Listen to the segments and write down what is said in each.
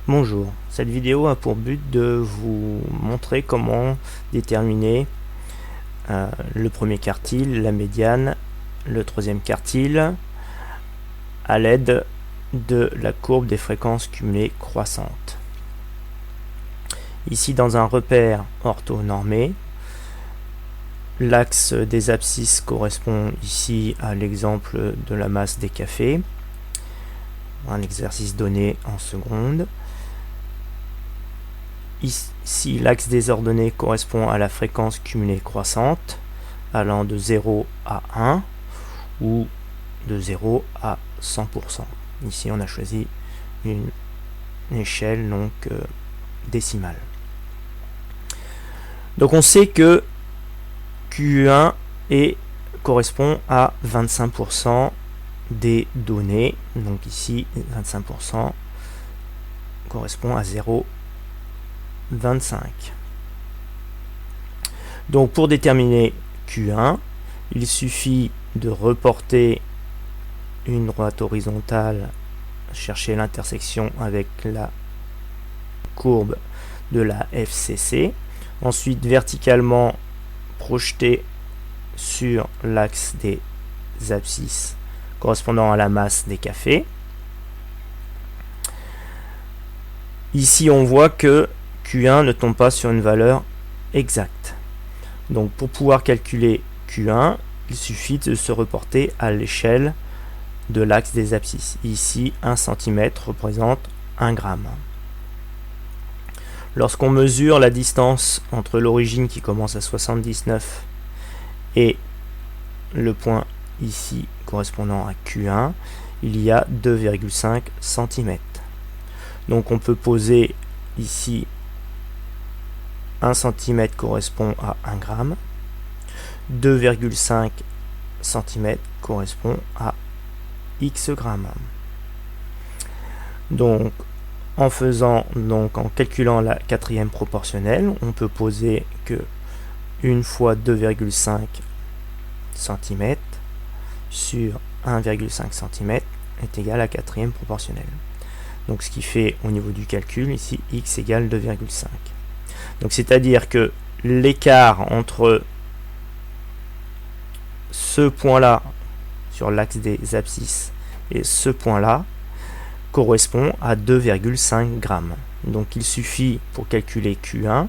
Bonjour, cette vidéo a pour but de vous montrer comment déterminer le premier quartile, la médiane, le troisième quartile à l'aide de la courbe des fréquences cumulées croissantes. Ici, dans un repère orthonormé, l'axe des abscisses correspond ici à l'exemple de la masse des cafés, un exercice donné en seconde. Ici, l'axe des ordonnées correspond à la fréquence cumulée croissante, allant de 0 à 1 ou de 0 à 100%. Ici, on a choisi une échelle donc décimale. Donc, on sait que Q1 correspond à 25% des données. Donc ici, 25% correspond à 0,25. Donc pour déterminer Q1, il suffit de reporter une droite horizontale, chercher l'intersection avec la courbe de la FCC, ensuite verticalement projeter sur l'axe des abscisses correspondant à la masse des cafés. Ici on voit que Q1 ne tombe pas sur une valeur exacte. Donc pour pouvoir calculer Q1, il suffit de se reporter à l'échelle de l'axe des abscisses. Ici 1 cm représente 1 gramme. Lorsqu'on mesure la distance entre l'origine qui commence à 79 et le point ici correspondant à Q1, il y a 2,5 cm. Donc on peut poser ici 1 cm correspond à 1 gramme, 2,5 cm correspond à X grammes. Donc en calculant la quatrième proportionnelle, on peut poser que 1 fois 2,5 cm sur 1,5 cm est égal à quatrième proportionnelle. Donc ce qui fait au niveau du calcul ici x égale 2,5. Donc c'est-à-dire que l'écart entre ce point-là sur l'axe des abscisses et ce point-là correspond à 2,5 grammes. Donc il suffit pour calculer Q1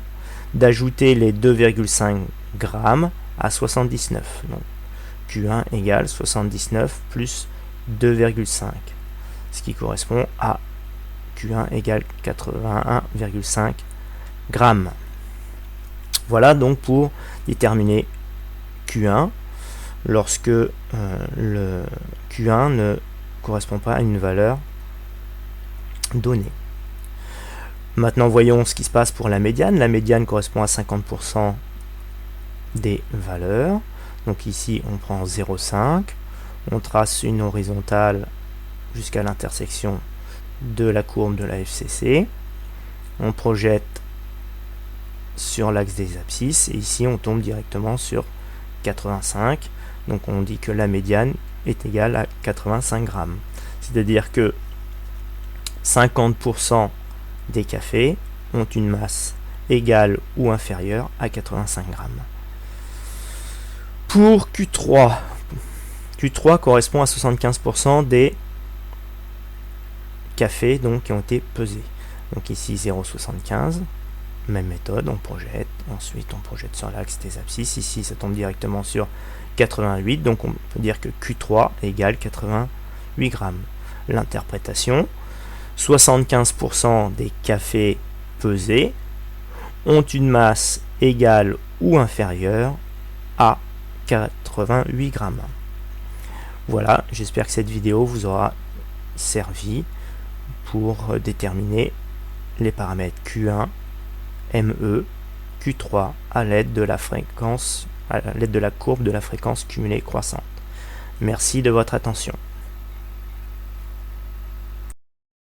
d'ajouter les 2,5 grammes à 79. Donc Q1 égale 79 plus 2,5, ce qui correspond à Q1 égale 81,5 grammes. Voilà donc pour déterminer Q1 lorsque le Q1 ne correspond pas à une valeur donnée. Maintenant voyons ce qui se passe pour la médiane. La médiane correspond à 50% des valeurs. Donc ici on prend 0,5, on trace une horizontale jusqu'à l'intersection de la courbe de la FCC, on projette sur l'axe des abscisses et ici on tombe directement sur 85. Donc on dit que la médiane est égale à 85 grammes. C'est-à-dire que 50% des cafés ont une masse égale ou inférieure à 85 grammes. Pour Q3, Q3 correspond à 75% des cafés donc, qui ont été pesés. Donc ici 0,75, même méthode, on projette, ensuite on projette sur l'axe des abscisses, ici ça tombe directement sur 88, donc on peut dire que Q3 égale 88 grammes. L'interprétation, 75% des cafés pesés ont une masse égale ou inférieure à 88 grammes. Voilà, j'espère que cette vidéo vous aura servi pour déterminer les paramètres Q1, ME, Q3 à l'aide de la courbe de la fréquence cumulée croissante. Merci de votre attention.